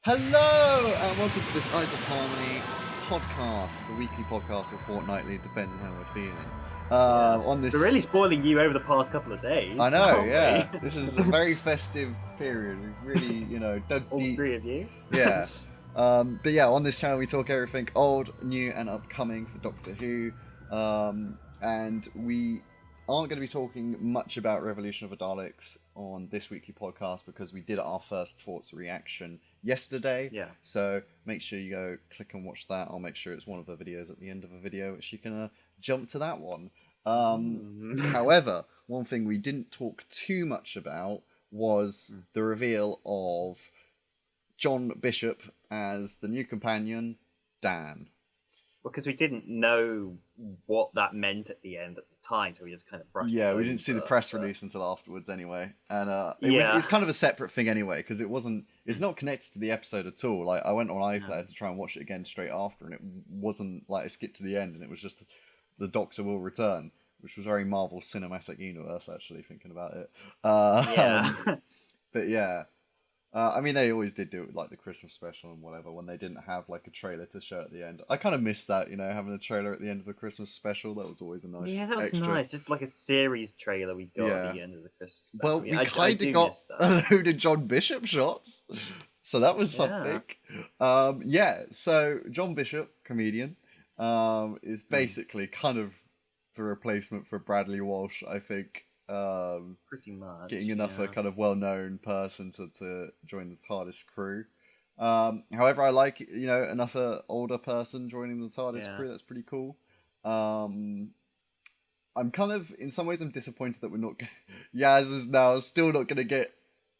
Hello and welcome to this Eyes of Harmony podcast, the weekly podcast or fortnightly, depending how we're feeling. On this, We're really spoiling you over the past couple of days. I know, aren't yeah. we? This is a very festive period. We've really, dug All deep. three of you. Yeah. But yeah, on this channel we talk everything old, new, and upcoming for Doctor Who. And we aren't going to be talking much about Revolution of the Daleks on this weekly podcast because we did our first thoughts reaction yesterday. Yeah. So make sure you go click and watch that. I'll make sure it's one of the videos at the end of the video, which you can jump to that one. However, one thing we didn't talk too much about was the reveal of John Bishop as the new companion, Dan. Because we didn't know what that meant at the end at the time, so we just kind of brushed it Yeah, we over, didn't see the press release until afterwards anyway. And Yeah. it's kind of a separate thing anyway, because it's not connected to the episode at all. Like, I went on iPlayer to try and watch it again straight after, and it wasn't, like, I skipped to the end, and it was just the Doctor will return, which was very Marvel Cinematic Universe, actually, thinking about it. Yeah. But yeah. I mean, they always did do it, like the Christmas special and whatever, when they didn't have like a trailer to show at the end. I kind of missed that, having a trailer at the end of a Christmas special. That was always a nice Yeah, that was extra. nice. Just like a series trailer we got at the end of the Christmas special. Well, we kind of got a load of John Bishop shots, so that was something. So John Bishop, comedian, is basically kind of the replacement for Bradley Walsh, I think. Pretty much. Getting another kind of well-known person to join the TARDIS crew. However, I like another older person joining the TARDIS crew. That's pretty cool. I'm kind of, in some ways, I'm disappointed that we're not. Yaz is now still not going to get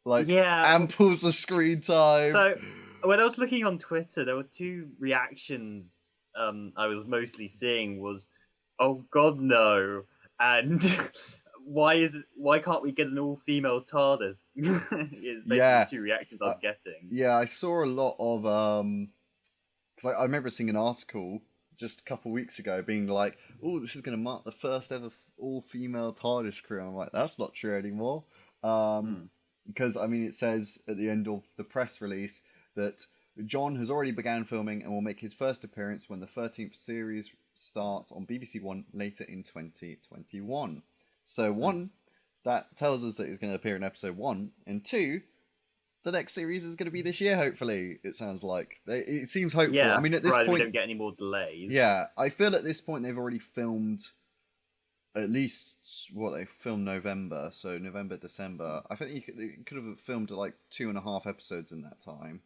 amples of screen time. So when I was looking on Twitter, there were two reactions. I was mostly seeing was, "Oh God, no!" and why can't we get an all-female TARDIS? Is basically two reactions I was getting. Yeah, I saw a lot of because I remember seeing an article just a couple of weeks ago being like, "Oh, this is going to mark the first ever all-female TARDIS crew." And I'm like, that's not true anymore. Because I mean, it says at the end of the press release that John has already began filming and will make his first appearance when the 13th series starts on BBC One later in 2021. So one, that tells us that he's going to appear in episode 1, and 2, the next series is going to be this year. Hopefully, it sounds like it seems hopeful. Yeah, I mean, at this point, we don't get any more delays. Yeah, I feel at this point they've already filmed at least they filmed November, so November, December. I think you could have filmed like 2.5 episodes in that time,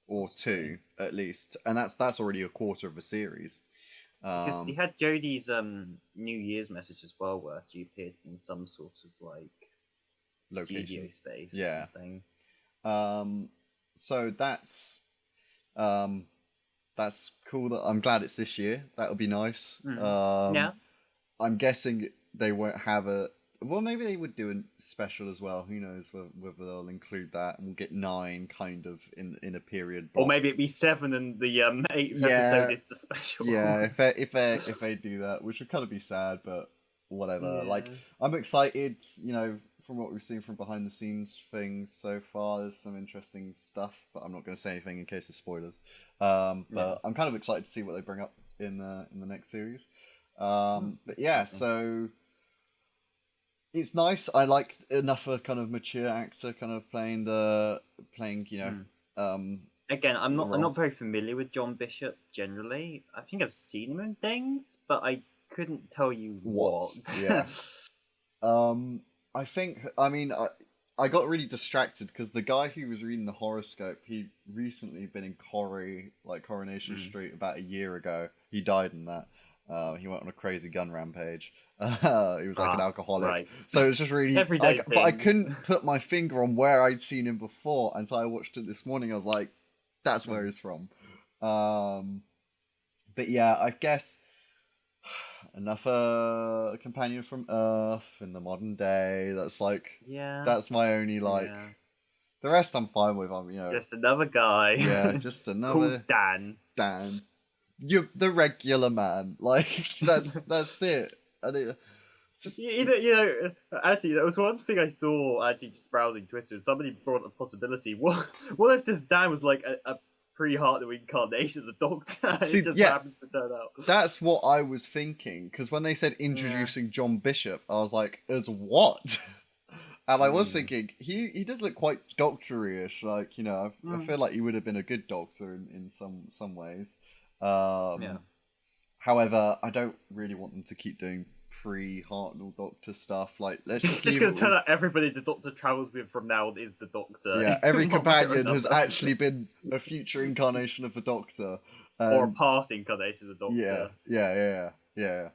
or 2 at least, and that's already a quarter of a series. Because he had Jodie's New Year's message as well, where she appeared in some sort of like location, studio space, yeah. Or something. So that's cool. That I'm glad it's this year. That would be nice. Yeah. I'm guessing they won't have a. Well, maybe they would do a special as well. Who knows whether they'll include that, and we'll get 9 kind of in a period block. Or maybe it'd be 7 and the 8th episode is the special. Yeah, if they do that, which would kind of be sad, but whatever. Yeah. Like, I'm excited. From what we've seen from behind the scenes things so far, there's some interesting stuff, but I'm not going to say anything in case of spoilers. But I'm kind of excited to see what they bring up in the next series. But yeah, so. It's nice. I like enough a kind of mature actor kind of playing. Again, I'm not very familiar with John Bishop generally. I think I've seen him in things, but I couldn't tell you what. Yeah. I got really distracted because the guy who was reading the horoscope, he recently been in Coronation Street about a year ago. He died in that. He went on a crazy gun rampage. He was like an alcoholic. Right. So it was just really... But I couldn't put my finger on where I'd seen him before until I watched it this morning. I was like, that's where he's from. But yeah, I guess another companion from Earth in the modern day. That's that's my only The rest I'm fine with. Just another guy. Yeah, just another... called Dan. You're the regular man. That's it. And Just actually, there was one thing I saw actually just browsing Twitter. Somebody brought up a possibility. What if this Dan was like a pre-Hartnell incarnation of the Doctor? And see, it just yeah, happens to turn out. that's what I was thinking. Because when they said Yeah. introducing John Bishop, I was like, as what? And I was Mm. thinking, he does look quite doctor-ish. Like, you know, I feel like he would have been a good doctor in some ways. Yeah. However, I don't really want them to keep doing pre-Hartnell Doctor stuff. Like, let's It's just just leave going it to turn with... out everybody the Doctor travels with from now on is the Doctor. Yeah, in every one way or companion has another. actually been a future incarnation of the Doctor. Or a past incarnation of the Yeah, Doctor. yeah.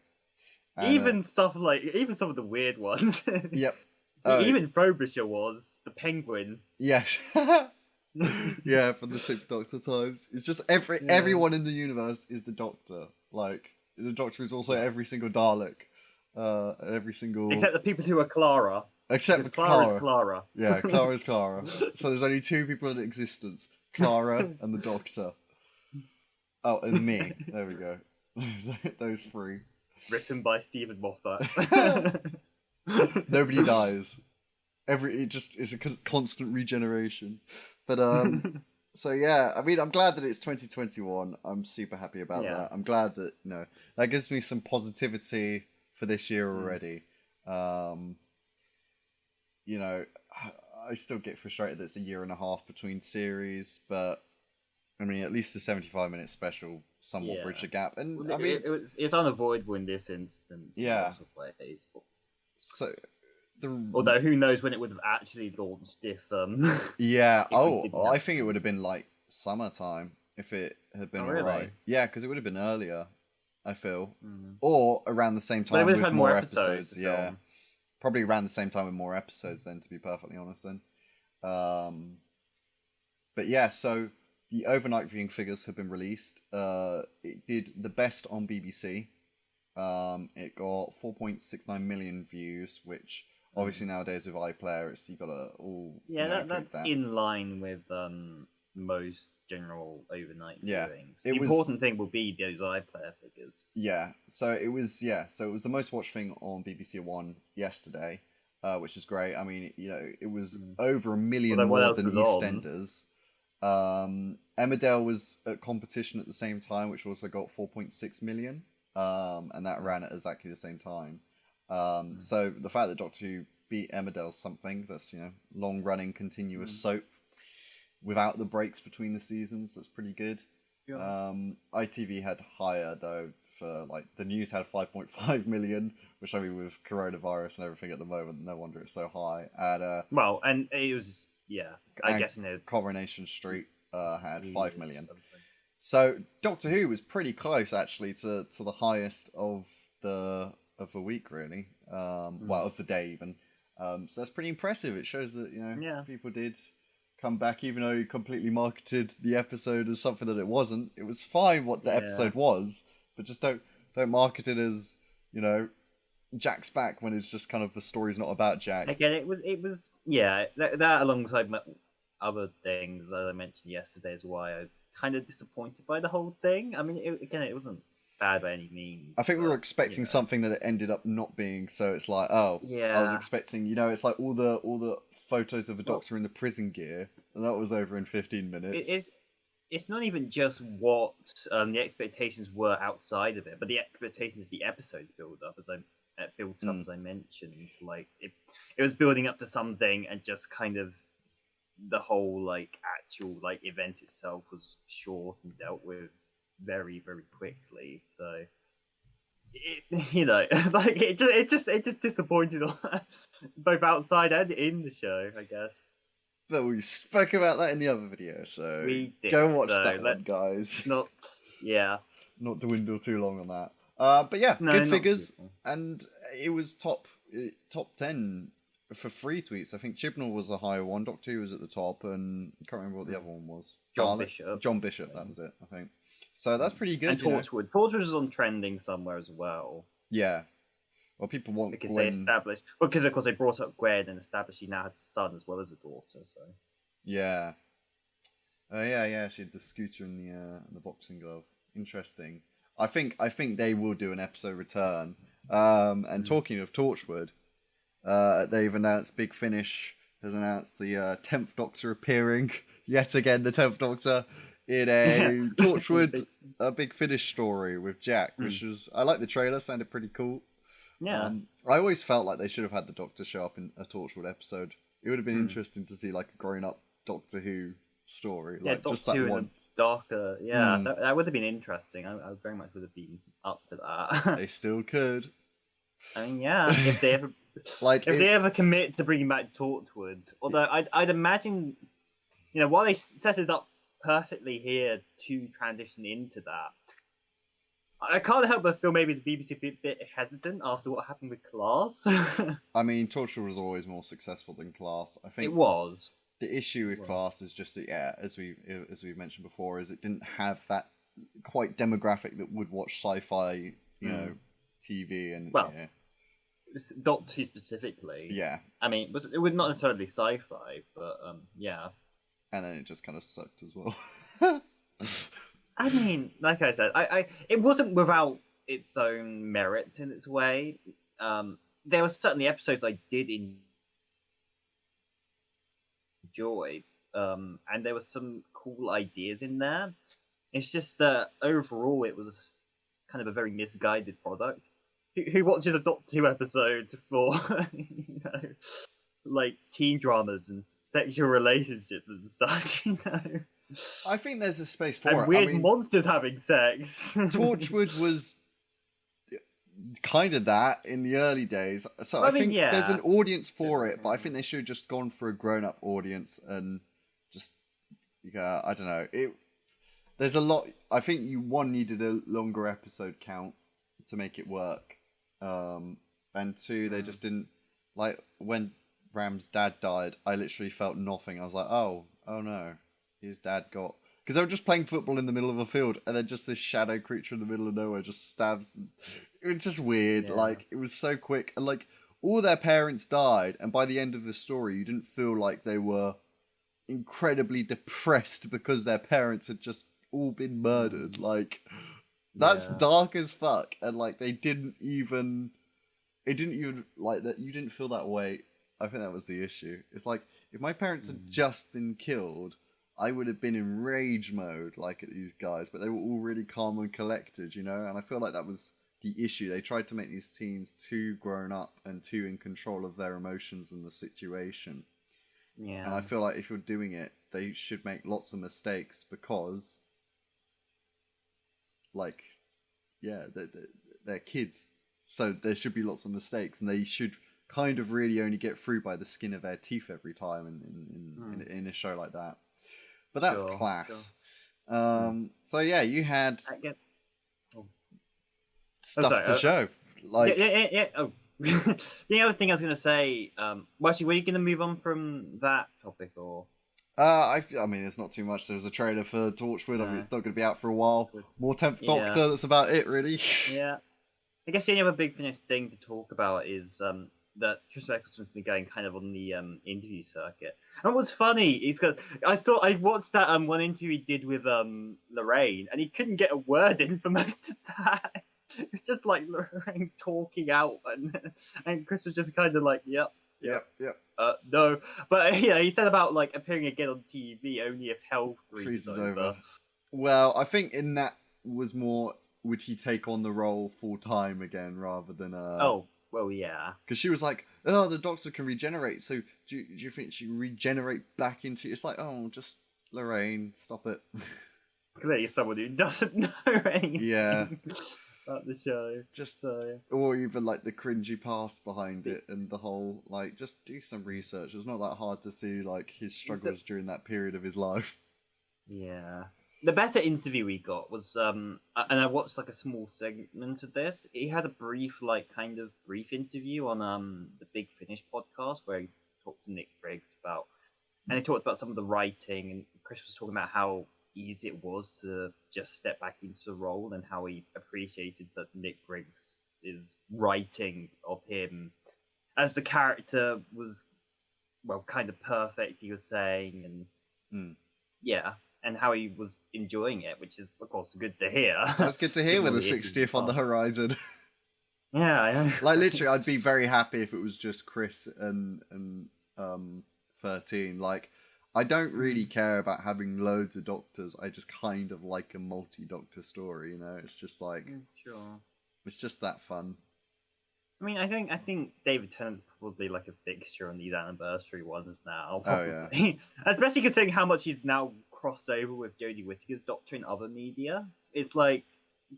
And, Even stuff like some of the weird ones. yep. Even Frobisher was the Penguin. Yes. Yeah, from the Sixth Doctor times. It's just everyone in the universe is the Doctor. Like, the Doctor is also every single Dalek. Every single... Except the people who are Clara. Except for Because Clara Clara. is Clara. Yeah, Clara is Clara. So there's only two people in existence. Clara and the Doctor. Oh, and me. There we go. Those three. Written by Stephen Moffat. Nobody dies. It just is a constant regeneration. But so yeah, I mean, I'm glad that it's 2021. I'm super happy about that. I'm glad that that gives me some positivity for this year already. I still get frustrated that it's a year and a half between series, but I mean, at least the 75-minute special somewhat bridged the gap. And I mean, it's unavoidable in this instance. Yeah. Ways. So, although who knows when it would have actually launched if yeah. if I think it would have been like summertime if it had been really? alright. Yeah, because it would have been earlier. I feel, or around the same But time they would with have had more more episodes. to Yeah, film. probably around the same time with more episodes. Then, to be perfectly honest, then. But yeah, so the overnight viewing figures have been released. It did the best on BBC. It got 4.69 million views, which obviously nowadays with iPlayer, you got to all that's in line with most general overnight viewings. The important thing will be those iPlayer figures. Yeah, so it was the most watched thing on BBC One yesterday, which is great. I mean, it was over 1 million more than EastEnders. Emmerdale was at competition at the same time, which also got 4.6 million, and that ran at exactly the same time. So the fact that Doctor Who beat Emmerdale's something that's long running continuous soap without the breaks between the seasons, that's pretty good. Yeah. ITV had higher though, for like the news had 5.5 million, which I mean with coronavirus and everything at the moment, no wonder it's so high. And and it was I guess Coronation Street had 5 million. Something. So Doctor Who was pretty close actually to the highest of the week really, well of the day even. So that's pretty impressive. It shows that people did come back, even though he completely marketed the episode as something that it wasn't. It was fine what the episode was, but just don't market it as Jack's back when it's just kind of the story's not about Jack. Again, it was that alongside other things that I mentioned yesterday is why I'm kind of disappointed by the whole thing. I mean, it wasn't bad by any means. I think we were expecting something that it ended up not being, so it's like, I was expecting, it's like all the photos of a Doctor in the prison gear, and that was over in 15 minutes. It's not even just what the expectations were outside of it, but the expectations of the episodes built up as I mentioned. Like it was building up to something, and just kind of the whole actual event itself was short and dealt with very, very quickly. So it just disappointed both outside and in the show, I guess. But we spoke about that in the other video, so go and watch that one, guys. Not dwindle too long on that. But yeah, good figures, and it was top 10 for free tweets. I think Chibnall was a higher one, Doctor Who was at the top, and I can't remember what the other one was. John Bishop, that was it, I think. So that's pretty good. And Torchwood. Torchwood is on trending somewhere as well. Yeah. Well, people want because they established. Well, because of course they brought up Gwen and established she now has a son as well as a daughter. So. Yeah. Yeah. She had the scooter and the boxing glove. Interesting. I think they will do an episode return, And talking of Torchwood, they've announced Big Finish has announced the 10th Doctor appearing yet again. The 10th Doctor in a Torchwood a Big Finish story with Jack, which was I like the trailer. Sounded pretty cool. Yeah. I always felt like they should have had the Doctor show up in a Torchwood episode. It would have been interesting to see like a grown-up Doctor Who story, like Doctor just that Who once. Darker. Yeah, that would have been interesting. I very much would have been up for that. They still could. I mean, yeah, if they ever like if they ever commit to bringing back Torchwood, although I'd imagine, while they set it up perfectly here to transition into that, I can't help but feel maybe the BBC a bit hesitant after what happened with Class. I mean, Torchwood was always more successful than Class. I think it was. The issue with Class is just that, as we've mentioned before, is it didn't have that quite demographic that would watch sci-fi, TV and Doctor Who specifically. Yeah. I mean, it was not necessarily sci-fi, but yeah. And then it just kind of sucked as well. I mean, like I said, it wasn't without its own merits in its way. There were certainly episodes I did enjoy, and there were some cool ideas in there. It's just that overall it was kind of a very misguided product. Who watches a Doctor Who episode for, like teen dramas and sexual relationships and such, I think there's a space for and it. weird monsters having sex. Torchwood was kind of that in the early days, so I think there's an audience for it, but I think they should have just gone for a grown-up audience and just, I don't know. There's a lot. I think you needed a longer episode count to make it work, and two, they just didn't like when Ram's dad died. I literally felt nothing. I was like, oh no. His dad got... Because they were just playing football in the middle of a field, and then just this shadow creature in the middle of nowhere just stabs them. It was just weird. Like, it was so quick. And, like, all their parents died, and by the end of the story, you didn't feel like they were incredibly depressed because their parents had just all been murdered. Like, that's dark as fuck. And, like, they didn't even... It didn't even... Like, that you didn't feel that way. I think that was the issue. It's like, if my parents had just been killed... I would have been in rage mode, like, at these guys, but they were all really calm and collected, And I feel like that was the issue. They tried to make these teens too grown up and too in control of their emotions and the situation. Yeah. And I feel like if you're doing it, they should make lots of mistakes because, like, they're kids. So there should be lots of mistakes, and they should kind of really only get through by the skin of their teeth every time in a show like that. But that's Class. Sure. So yeah, you had stuff to show. Like Oh. The other thing I was going to say, actually, were you going to move on from that topic or? I mean, there's not too much. There was a trailer for Torchwood. I mean, it's not going to be out for a while. More 10th Doctor. That's about it, really. Yeah. I guess the only other big finished thing to talk about is that Christopher Eccleston's been going kind of on the interview circuit. And what's funny is because I watched that one interview he did with Lorraine, and he couldn't get a word in for most of that. It's just like Lorraine talking out, and Chris was just kind of like, yep. No, but he said about like appearing again on TV only if health freezes over. Well, I think in that was more, would he take on the role full time again rather than Oh, well, yeah. Because she was like, oh, the Doctor can regenerate, so do you think she can regenerate back into... It's like, oh, just Lorraine, stop it. Clearly someone who doesn't know anything about the show. Just, or even like the cringy past behind it and the whole, like, just do some research. It's not that hard to see, like, his struggles during that period of his life. Yeah. The better interview we got was, and I watched like a small segment of this. He had a brief interview on the Big Finish podcast where he talked to Nick Briggs and he talked about some of the writing, and Chris was talking about how easy it was to just step back into the role and how he appreciated that Nick Briggs' writing of him as the character was, well, kind of perfect, he was saying, and and how he was enjoying it, which is, of course, good to hear. That's good to hear with the 60th on the horizon. Yeah, I know. Like literally, I'd be very happy if it was just Chris and 13. Like, I don't really care about having loads of doctors. I just kind of like a multi-doctor story. You know, it's just like Sure. it's just that fun. I mean, I think David Tennant's probably like a fixture on these anniversary ones now, Oh yeah, probably. Especially considering how much he's now crossed over with Jodie Whittaker's Doctor in other media. It's like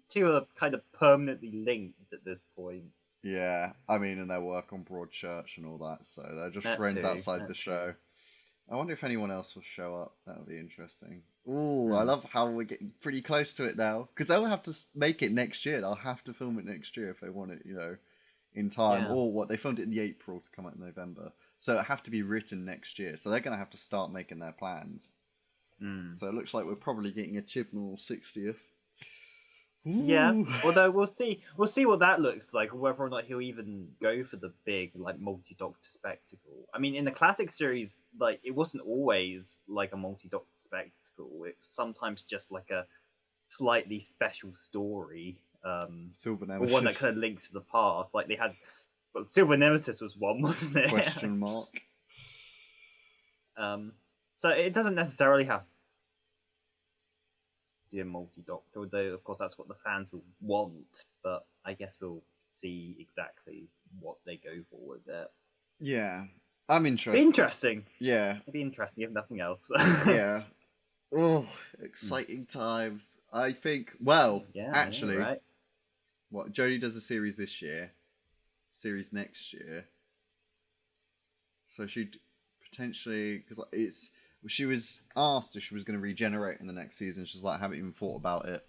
two are kind of permanently linked at this point. yeah. I mean, and their work on Broadchurch and all that, so they're just That friends too. outside That the too. show. I wonder if anyone else will show up. That would be interesting. Ooh, I Hmm. love how we're getting pretty close to it now. Because they'll have to make it next year. They'll have to film it next year if they want it, you know, in time. Yeah. Or what? They filmed it in the April to come out in November. So it have to be written next year. So they're going to have to start making their plans. Hmm. So it looks like we're probably getting a Chibnall 60th. Yeah. Ooh. Although we'll see. We'll see what that looks like, or whether or not he'll even go for the big like multi-doctor spectacle. I mean, in the classic series, like it wasn't always like a multi-doctor spectacle. It's sometimes just like a slightly special story, Silver or one that Nemesis? kind of links to the past. Like they had, well, Silver Nemesis was one, wasn't it? Question mark. um, so it doesn't necessarily have to be a multi-doctor, although of course that's what the fans will want. But I guess we'll see exactly what they go for with it. Yeah. I'm Be interested. interesting. Yeah. It'd be interesting if nothing else. Yeah. Oh, exciting times. I think, well, Yeah, I know, actually, right? what, Jodie does a series this year, series next year. So she'd potentially, because it's, she was asked if she was going to regenerate in the next season. She's like, I haven't even thought about it.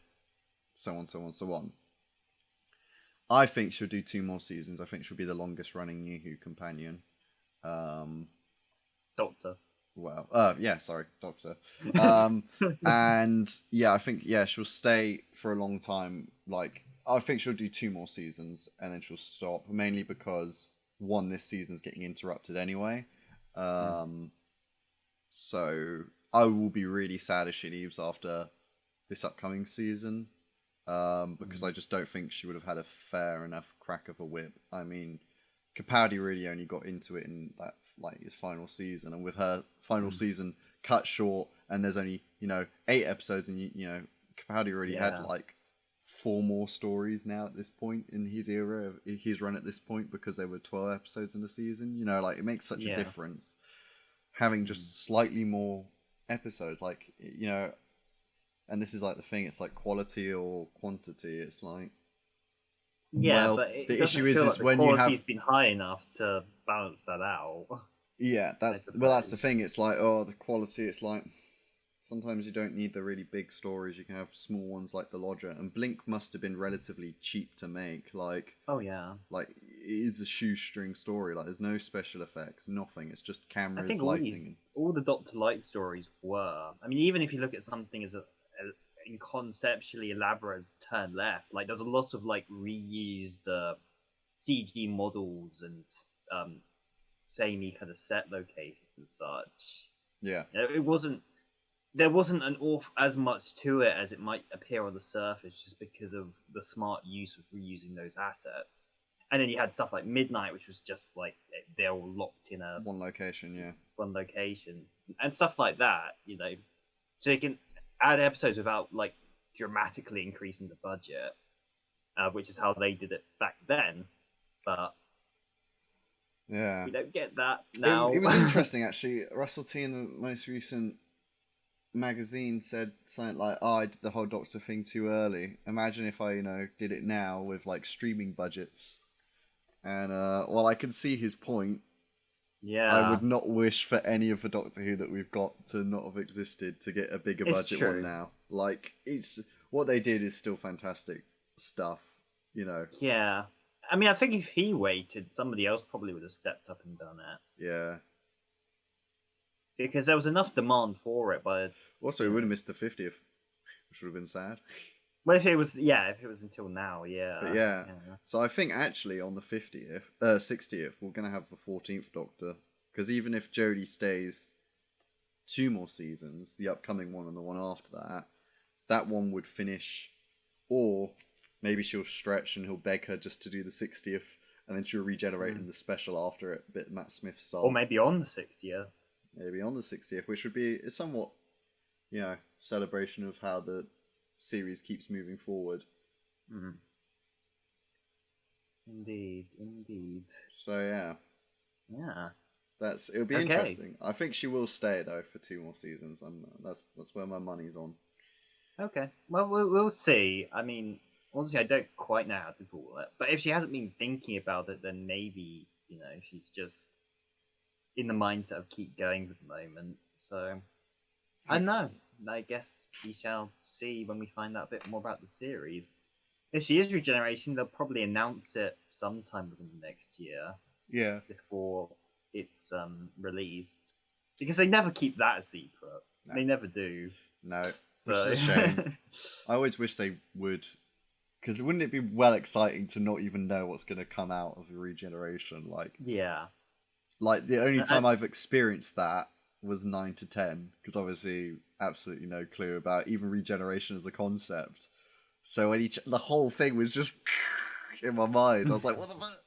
So on, so on, so on. I think she'll do 2 more seasons. I think she'll be the longest running New Who companion. Um, Doctor. well, yeah, sorry, Doctor. And yeah, I think yeah she'll stay for a long time. Like I think she'll do 2 more seasons and then she'll stop. Mainly because one, this season's getting interrupted anyway. Um, so I will be really sad if she leaves after this upcoming season. Because I just don't think she would have had a fair enough crack of a whip. I mean, Capaldi really only got into it in that like his final season, and with her final season cut short, and there's only 8 episodes, and Capaldi already had Yeah. like 4 more stories now at this point in his era, of his run at this point, because there were 12 episodes in the season. Like it makes such a Yeah. difference having just slightly more episodes, like and this is like the thing, it's like quality or quantity. It's like, Yeah, well, but it the doesn't issue feel like is the when you quality's have, been high enough to balance that out. yeah, I that's suppose. the thing. It's like, oh, the quality. It's like sometimes you don't need the really big stories. You can have small ones like The Lodger. And Blink must have been relatively cheap to make. Oh yeah. Like it is a shoestring story. Like there's no special effects, nothing. It's just I cameras, think lighting. all the Doctor Light stories were. I mean, even if you look at something as in conceptually elaborate as Turn Left, like there's a lot of like reused CG models and samey kind of set locations and such. Yeah, It wasn't. There wasn't an as much to it as it might appear on the surface, just because of the smart use of reusing those assets. And then you had stuff like Midnight, which was just like they're all locked in a one location. Yeah, one location, and stuff like that. So you can add episodes without like dramatically increasing the budget, which is how they did it back then. But yeah. we don't get that It, now. it was interesting actually. Russell T in the most recent magazine said something like, "Oh, I did the whole Doctor thing too early. Imagine if I, did it now with like streaming budgets." And while I can see his point, I Yeah, would not wish for any of the Doctor Who that we've got to not have existed to get a bigger it's budget one true. now. Like it's what they did is still fantastic stuff. You know, Yeah. I mean, I think if he waited, somebody else probably would have stepped up and done it. yeah. Because there was enough demand for it, but Also, we would have missed the 50th, which would have been sad. well, if it was until now, yeah. But yeah, Yeah. so I think actually on the 50th, 60th, we're gonna have the 14th Doctor, because even if Jodie stays 2 more seasons, the upcoming one and the one after that, that one would finish, or maybe she'll stretch and he'll beg her just to do the 60th, and then she'll regenerate in the special after it, a bit Matt Smith style. Or maybe on the 60th. Maybe on the 60th, which would be a somewhat, celebration of how the series keeps moving forward. Mm. Indeed. So yeah. It'll be interesting. I think she will stay though for 2 more seasons, and that's where my money's on. Okay. Well, we'll see. I mean, honestly, I don't quite know how to call it. But if she hasn't been thinking about it, then maybe she's just in the mindset of keep going for the moment. So I don't know. I guess we shall see when we find out a bit more about the series. If she is regeneration, they'll probably announce it sometime within the next year. Yeah. Before it's released, because they never keep that a secret. No. They never do. No, which is a shame. I always wish they would, because wouldn't it be exciting to not even know what's going to come out of the regeneration? Like the only time I've experienced that was 9 to 10, because obviously absolutely no clue about even regeneration as a concept. So when the whole thing was just in my mind, I was like, "What the fuck?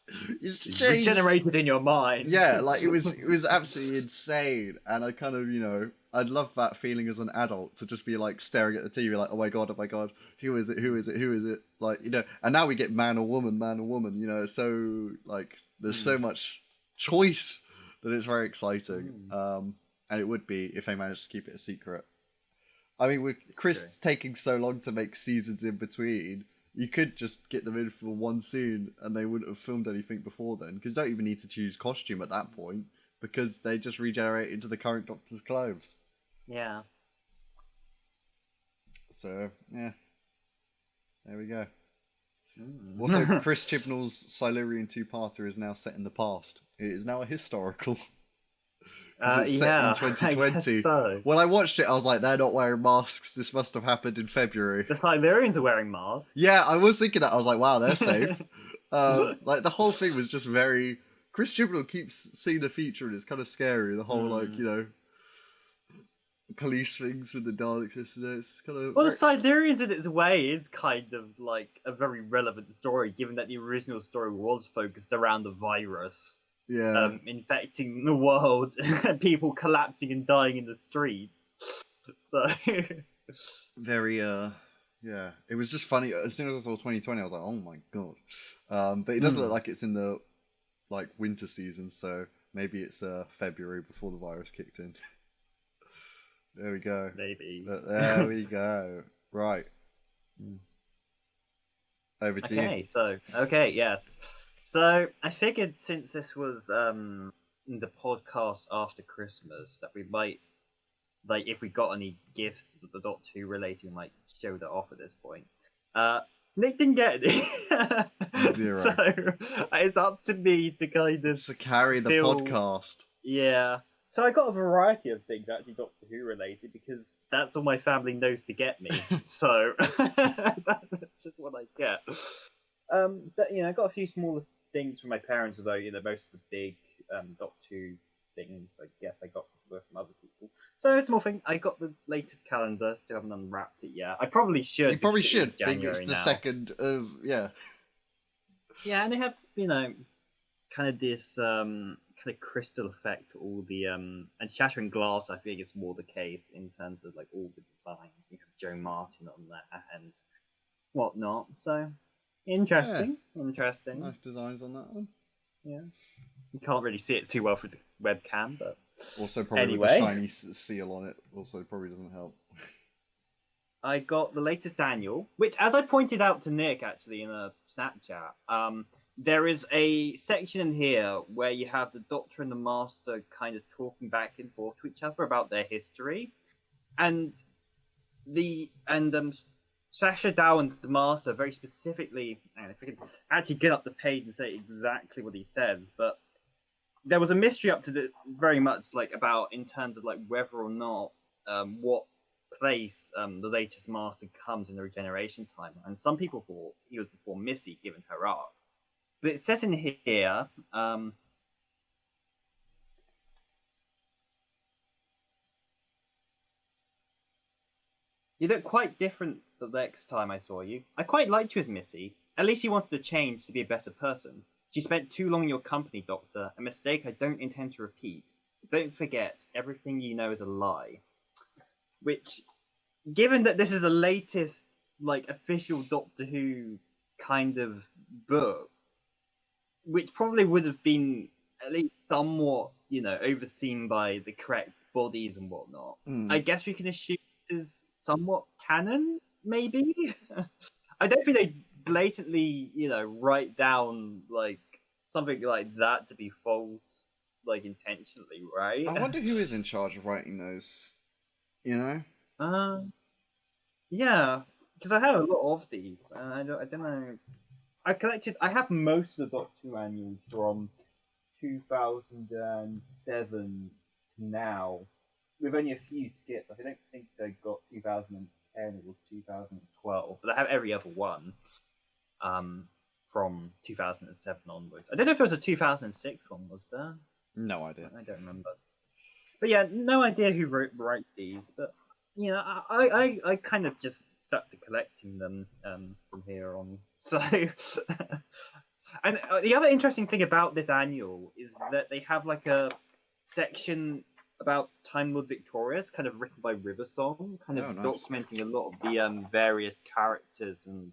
It's changed." Regenerated in your mind. Yeah, like it was absolutely insane, and I kind of I'd love that feeling as an adult to just be like staring at the TV, like, oh my god, who is it? Like and now we get man or woman, so like there's so much choice that it's very exciting. And it would be if they managed to keep it a secret. I mean, with Chris taking so long to make seasons in between, you could just get them in for one scene and they wouldn't have filmed anything before then, because you don't even need to choose costume at that point, because they just regenerate into the current Doctor's clothes. Yeah. So, yeah. There we go. Also, Chris Chibnall's Silurian two-parter is now set in the past. It is now a historical. It's set in 2020. I guess so. When I watched it, I was like, they're not wearing masks. This must have happened in February. The Silurians are wearing masks. Yeah, I was thinking that. I was like, wow, they're safe. Like, the whole thing was just very... Chris Chibnall keeps seeing the future, and it's kind of scary. The whole, police things with the Daleks yesterday. It's kind of... Well, the Silurians, in its way, is kind of, like, a very relevant story, given that the original story was focused around the virus. Yeah. Infecting the world and people collapsing and dying in the streets. So very yeah. It was just funny. As soon as I saw 2020, I was like, oh my god. But it doesn't look like it's in the winter season, so maybe it's February before the virus kicked in. There we go. Maybe. But there we go. Right. Over to you. Okay, yes. So I figured, since this was the podcast after Christmas, that we might, if we got any gifts that the Doctor Who related, we might show that off at this point. Nick didn't get any. 0. So it's up to me to kind of to carry the podcast. Yeah. So I got a variety of things actually Doctor Who related, because that's all my family knows to get me. So that's just what I get. But I got a few smaller things from my parents, although most of the big Doctor Who things I guess I got from other people. So a small thing, I got the latest calendar. Still haven't unwrapped it yet. I probably should. You probably should. I think it's the second of Yeah, and they have kind of this kind of crystal effect to all the and shattering glass. I think is more the case in terms of all the designs. You have Joe Martin on there and whatnot. So. Interesting. Nice designs on that one. Yeah. You can't really see it too well through the webcam, but also probably with the shiny seal on it. Also probably doesn't help. I got the latest annual, which, as I pointed out to Nick actually in a Snapchat, there is a section in here where you have the Doctor and the Master kind of talking back and forth to each other about their history, and Sasha Dow and the Master very specifically, and if I can actually get up the page and say exactly what he says, but there was a mystery up to the very much about in terms of whether or not what place the latest Master comes in the regeneration time, and some people thought he was before Missy, given her arc. But it says in here. You look quite different the next time I saw you. I quite liked you as Missy. At least you wanted to change to be a better person. She spent too long in your company, Doctor, a mistake I don't intend to repeat. Don't forget, everything you know is a lie. Which, given that this is the latest, like, official Doctor Who kind of book, which probably would have been at least somewhat, overseen by the correct bodies and whatnot, I guess we can assume this is somewhat canon, maybe? I don't think they blatantly, write down, like, something like that to be false, like, intentionally, right? I wonder who is in charge of writing those, you know? Yeah, because I have a lot of these, and I don't know. I have most of the Doctor Who annuals from 2007 to now, with only a few skips. I don't think they got 2010 or 2012, but I have every other one from 2007 onwards. I don't know if it was a 2006 one, was there? No idea. I don't remember. But yeah, no idea who wrote these, but I kind of just stuck to collecting them from here on. So, and the other interesting thing about this annual is that they have like a section about Time Lord Victorious, kind of written by Riversong, kind of nice. documenting a lot of the various characters and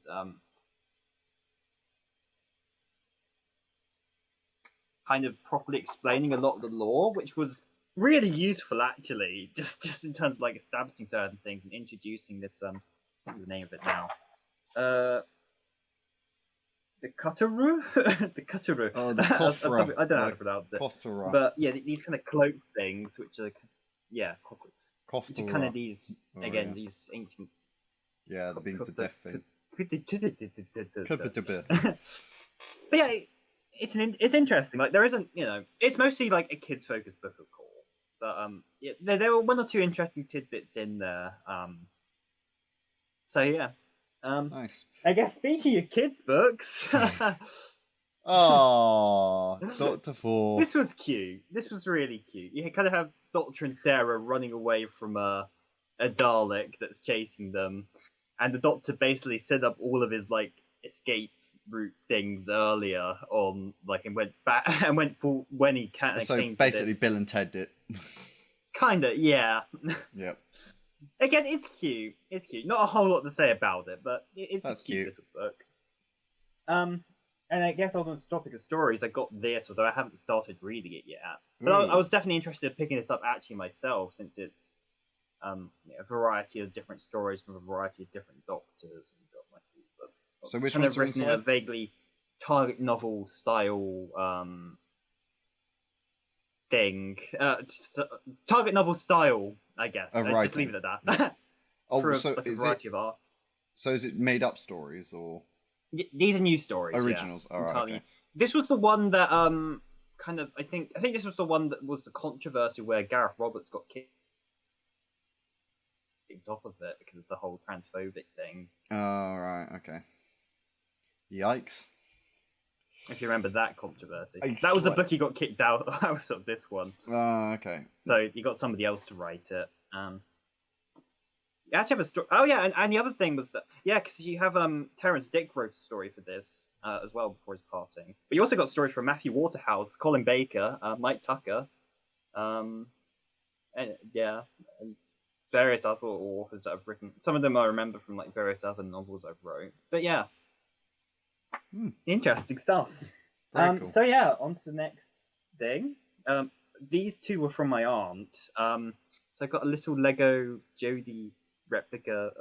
kind of properly explaining a lot of the lore, which was really useful actually, just in terms of like establishing certain things and introducing this what's the name of it now? The Cutteroo? The Cutteroo. Oh, the Kothra. I don't know how to pronounce it. Kothra. But yeah, these kind of cloak things, which are Kothra. which are kind of these these ancient. Yeah, the beings of death thing. But yeah, it's interesting. Like there isn't, it's mostly like a kids focused book, of course. But yeah, there were one or two interesting tidbits in there. So yeah. Nice. I guess speaking of kids books. Oh, Doctor 4. This was cute. This was really cute. You kind of have Doctor and Sarah running away from a Dalek that's chasing them, and the Doctor basically set up all of his like escape route things earlier on, like, and went back and went for when he can. So basically, Bill and Ted did. Kinda, yeah. Yep. Again, it's cute. It's cute. Not a whole lot to say about it, but it's a cute little book. And I guess on the topic of stories, I got this, although I haven't started reading it yet. But I was definitely interested in picking this up actually myself, since it's a variety of different stories from a variety of different Doctors. And so which kind one's of written in a vaguely target novel style thing. Target novel style, I guess. Just leave it at that. So a variety of art. So is it made up stories or? These are new stories. Originals. Yeah, all right. Okay. This was the one that kind of I think this was the one that was the controversy where Gareth Roberts got kicked off of it because of the whole transphobic thing. Oh, right. Okay. Yikes. If you remember that controversy. That was the book he got kicked out of this one. Oh, okay. So you got somebody else to write it. You actually have a story. Oh yeah, and the other thing was that because you have Terrence Dick wrote a story for this as well before his passing. But you also got stories from Matthew Waterhouse, Colin Baker, Mike Tucker, and various other authors that have written. Some of them I remember from like various other novels I've wrote. But yeah. Interesting stuff. Cool. So yeah, on to the next thing. These two were from my aunt. So I got a little Lego Jodie replica,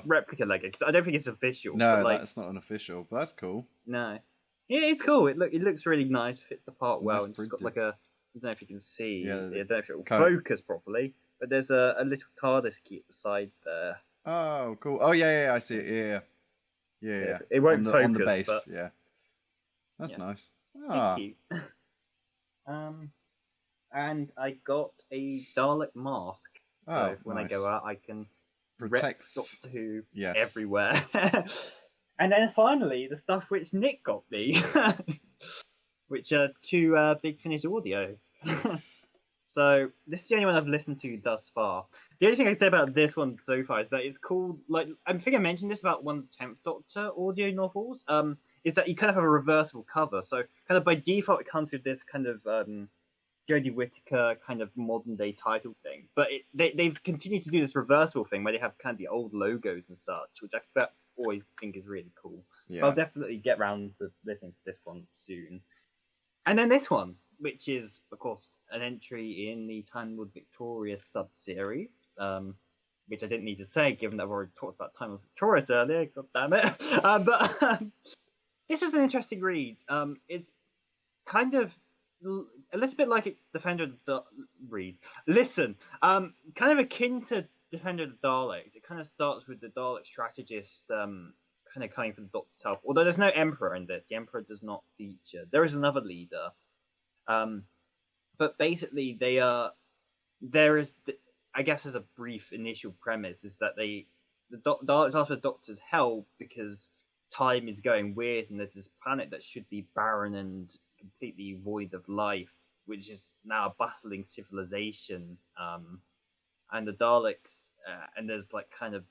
replica Lego, because I don't think it's official. No, but, that's not an official, but that's cool. No, yeah, it's cool. It looks really nice. Fits the part well. Nice And it's got like a. I don't know if you can see. Yeah, I don't know if it will focus properly, but there's a little TARDIS key at the side there. Oh, cool. Oh yeah, I see it. Yeah. It won't focus on the base. but yeah, that's nice. It's cute. And I got a Dalek mask, so when I go out, I can protect Doctor Who yes. everywhere. And then finally, the stuff which Nick got me, which are two Big Finish audios. So this is the only one I've listened to thus far. The only thing I'd say about this one so far is that it's called, like, I think I mentioned this about one of the 10th Doctor audio novels. Is that you kind of have a reversible cover, so kind of by default it comes with this kind of Jodie Whittaker kind of modern day title thing, but they've continued to do this reversible thing where they have kind of the old logos and such, which always think is really cool. Yeah. I'll definitely get round to listening to this one soon. And then this one, which is, of course, an entry in the Time Lord Victorious sub-series, which I didn't need to say, given that I've already talked about Time Lord Victorious earlier, god damn it. But this is an interesting read. It's kind of a little bit like Defender of the read. Listen, kind of akin to Defender of the Daleks. It kind of starts with the Dalek strategist kind of coming for the Doctor's help. Although there's no Emperor in this. The Emperor does not feature. There is another leader. But basically, there is, I guess, as a brief initial premise, is that the Daleks after the Doctor's help because time is going weird and there's this planet that should be barren and completely void of life, which is now a bustling civilization. And the Daleks, and there's like kind of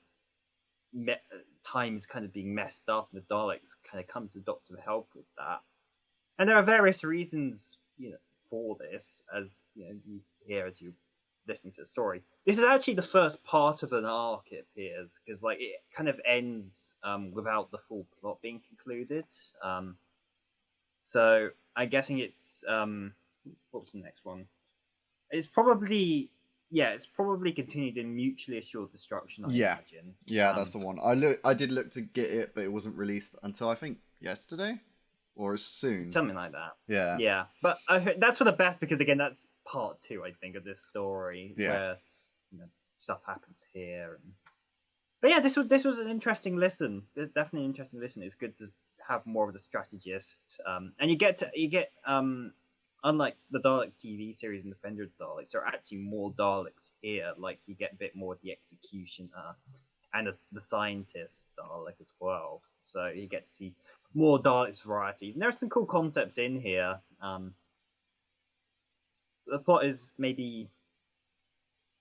time is kind of being messed up, and the Daleks kind of come to the Doctor to help with that. And there are various reasons, for this, as you hear as you listening to the story. This is actually the first part of an arc, it appears, because like it kind of ends without the full plot being concluded. So I'm guessing it's what's the next one? It's probably continued in Mutually Assured Destruction. I imagine. Yeah, that's the one. I did look to get it, but it wasn't released until I think yesterday. Or soon. Something like that. Yeah. Yeah. But that's for the best because, again, that's part 2, I think, of this story. Yeah. Where stuff happens here. But yeah, this was an interesting listen. Definitely an interesting listen. It's good to have more of the strategist. And you get unlike the Daleks TV series and Defender of the Daleks, there are actually more Daleks here. Like, you get a bit more of the executioner and the scientist Dalek as well. So you get to see more Daleks varieties. And there are some cool concepts in here. The plot is maybe...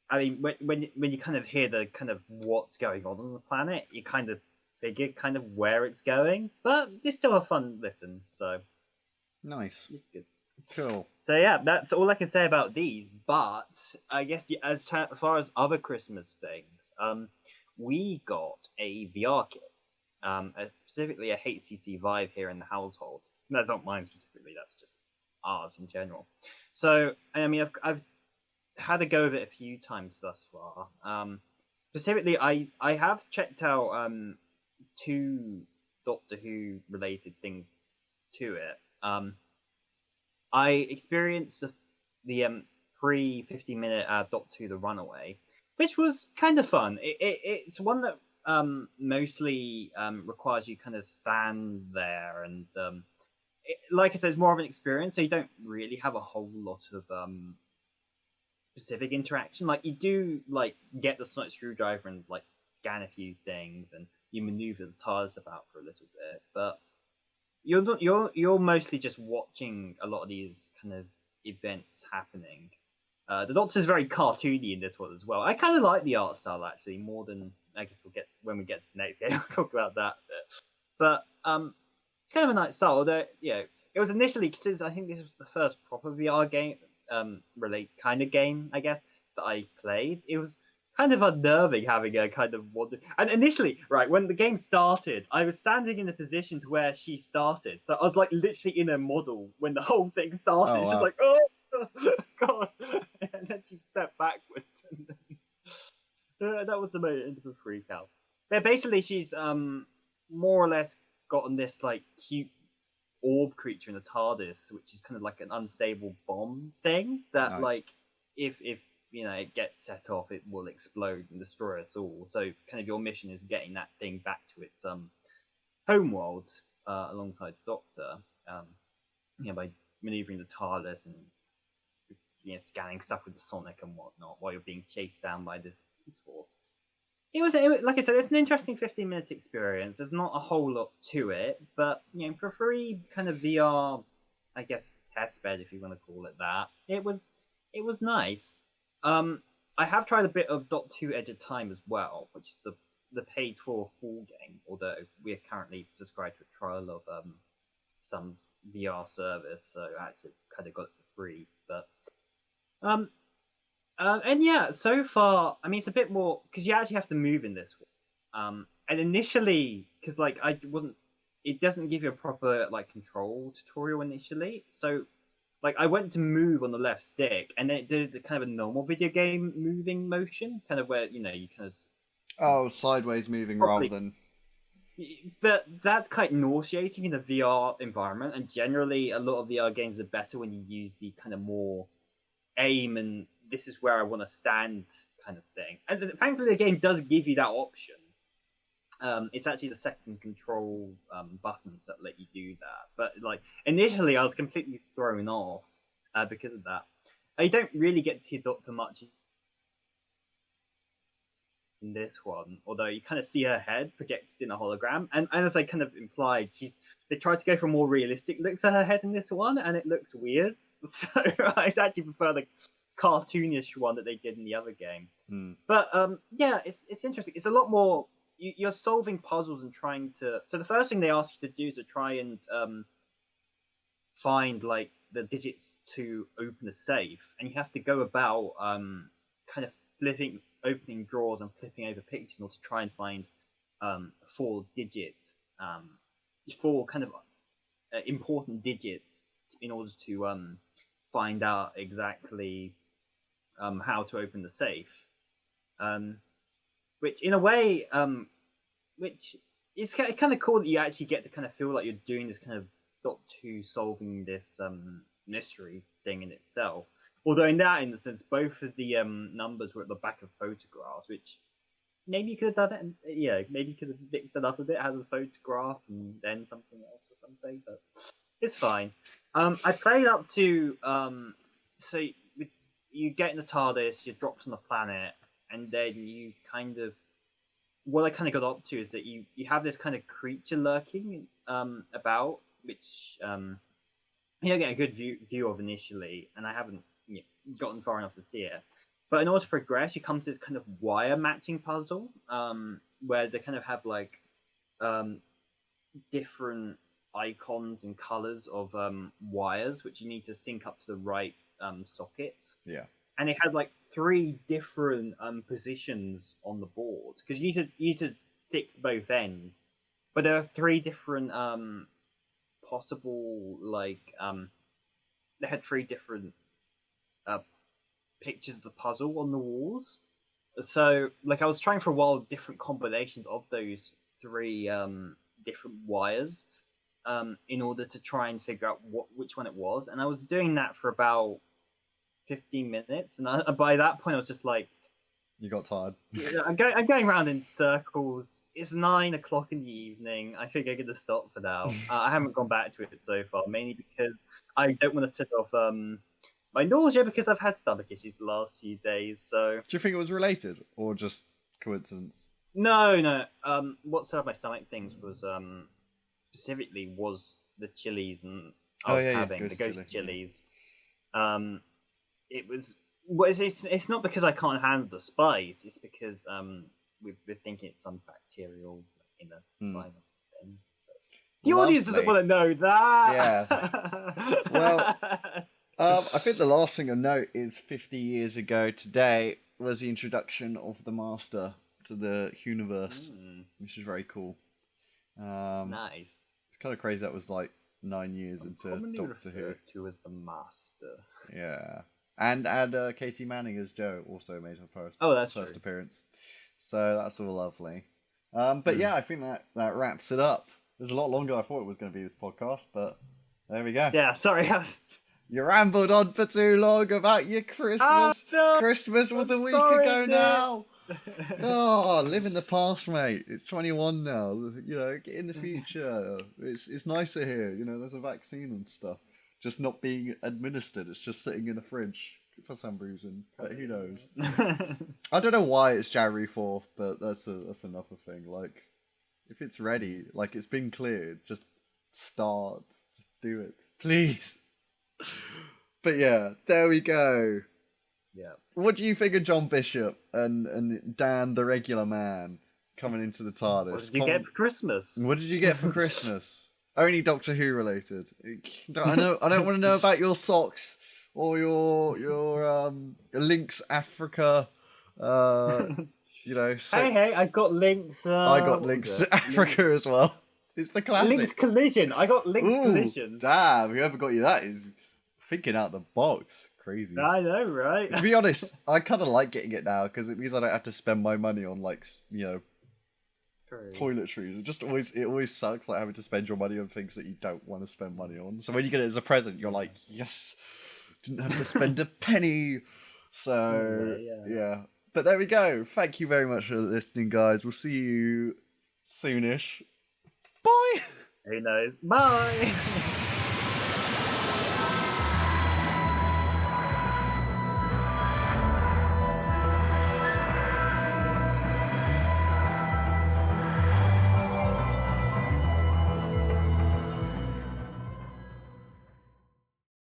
I mean, when you kind of hear the kind of what's going on the planet, you kind of figure kind of where it's going. But it's still a fun listen, so... Nice. It's good. Cool. So yeah, that's all I can say about these. But I guess as far as other Christmas things, we got a VR kit. Specifically a HTC Vive here in the household. That's not mine specifically, that's just ours in general. So, I mean, I've had a go of it a few times thus far. Specifically, I have checked out 2 Doctor Who related things to it. I experienced the free 15-minute Doctor Who The Runaway, which was kind of fun. It's one that mostly requires you kind of stand there and like I said, it's more of an experience, so you don't really have a whole lot of specific interaction. Like you do like get the sonic screwdriver and like scan a few things and you maneuver the TARDIS about for a little bit, but you're mostly just watching a lot of these kind of events happening. The Doctor is very cartoony in this one as well. I kind of like the art style actually more than I guess we'll get when we get to the next game. We'll talk about that a bit. But it's kind of a nice style. Although it was initially since I think this was the first proper VR game, kind of game I guess that I played. It was kind of unnerving having a kind of wander. And initially, right when the game started, I was standing in the position to where she started, so I was like literally in a model when the whole thing started. Oh, it's wow. just like oh god, and then she stepped backwards. And then, that was a bit of a freak out. But basically, she's more or less gotten this like cute orb creature in the TARDIS, which is kind of like an unstable bomb thing that Nice. like if it gets set off, it will explode and destroy us all. So kind of your mission is getting that thing back to its homeworld alongside the Doctor, by maneuvering the TARDIS and scanning stuff with the sonic and whatnot while you're being chased down by this force. It was like I said, it's an interesting 15-minute experience. There's not a whole lot to it, but for free kind of VR, I guess test bed if you want to call it that. It was it was nice. I have tried a bit of .2 Edge of Time as well, which is the paid for full game. Although we are currently subscribed to a trial of some VR service, so I actually kind of got it for free. But and yeah, so far, I mean, it's a bit more because you actually have to move in this one. And initially, because like I wasn't, it doesn't give you a proper like control tutorial initially. So like I went to move on the left stick, and then it did the kind of a normal video game moving motion, kind of where you kind of Oh, sideways moving properly. rather than. But that's quite nauseating in a VR environment, and generally a lot of VR games are better when you use the kind of more aim and this is where I want to stand kind of thing. And thankfully, the game does give you that option. It's actually the second control buttons that let you do that. But like initially, I was completely thrown off because of that. You don't really get to see Doctor much in this one, although you kind of see her head projected in a hologram. And as I kind of implied, they tried to go for a more realistic look for her head in this one, and it looks weird. So I actually prefer the cartoonish one that they did in the other game. But yeah, it's interesting. It's a lot more. You're solving puzzles and trying to. So the first thing they ask you to do is to try and find like the digits to open a safe, and you have to go about kind of opening drawers and flipping over pictures in order to try and find 4 digits, 4 kind of important digits in order to find out exactly how to open the safe. Which in a way, which it's kind of cool that you actually get to kind of feel like you're doing this kind of .2 solving this mystery thing in itself. Although in that instance, both of the numbers were at the back of photographs, which maybe you could have done it. Yeah, maybe you could have mixed it up a bit, had a photograph and then something else or something. But it's fine. I played up to so you get in the TARDIS, you're dropped on the planet, and then you kind of what I kind of got up to is that you have this kind of creature lurking about, which you don't get a good view of initially, and I haven't gotten far enough to see it. But in order to progress, you come to this kind of wire matching puzzle, where they kind of have like different icons and colors of wires, which you need to sync up to the right sockets. Yeah. And it had like 3 different positions on the board because you need to fix both ends, but there are 3 different possible like they had 3 different pictures of the puzzle on the walls. So like I was trying for a while different combinations of those 3 different wires in order to try and figure out which one it was, and I was doing that for about 15 minutes, and by that point I was just like, you got tired. I'm going around in circles. It's 9 o'clock in the evening. I think I'm gonna stop for now. I haven't gone back to it so far, mainly because I don't want to set off my nausea because I've had stomach issues the last few days. So do you think it was related or just coincidence? No. What set off my stomach things was specifically was the chilies, and I was having the ghost chilies. It was. Well, it's not because I can't handle the spice. It's because we're thinking it's some bacterial in the final thing. The audience doesn't want to know that. Yeah. Well, I think the last thing I note is 50 years ago today was the introduction of the Master to the universe, which is very cool. Nice. It's kind of crazy that was like 9 years into Doctor Who. To as the Master. Yeah. And Casey Manning as Joe also made her first appearance. So that's all lovely. But yeah, I think that wraps it up. It was a lot longer than I thought it was going to be, this podcast, but there we go. Yeah, sorry. You rambled on for too long about your Christmas. No, Christmas was a week ago now. Oh, live in the past, mate. It's 21 now. You know, get in the future. It's nicer here. You know, there's a vaccine and stuff. Just not being administered. It's just sitting in a fridge for some reason. But who knows? I don't know why it's January 4th, but that's another thing. Like, if it's ready, like it's been cleared, just start. Just do it, please. But yeah, there we go. Yeah. What do you think of John Bishop and Dan the regular man coming into the TARDIS? What did you get for Christmas? What did you get for Christmas? Only Doctor Who related. I don't want to know about your socks or your Lynx Africa. So Hey, I got Link's. I got Lynx Africa as well. It's the classic. Link's Collision. I got Link's Collision. Damn, whoever got you that is thinking out the box. Crazy. I know, right? To be honest, I kind of like getting it now because it means I don't have to spend my money on toiletries. It always sucks like having to spend your money on things that you don't want to spend money on. So when you get it as a present, you're like, yes, didn't have to spend a penny. So yeah. But there we go. Thank you very much for listening, guys. We'll see you soonish. Bye. Who knows? Bye.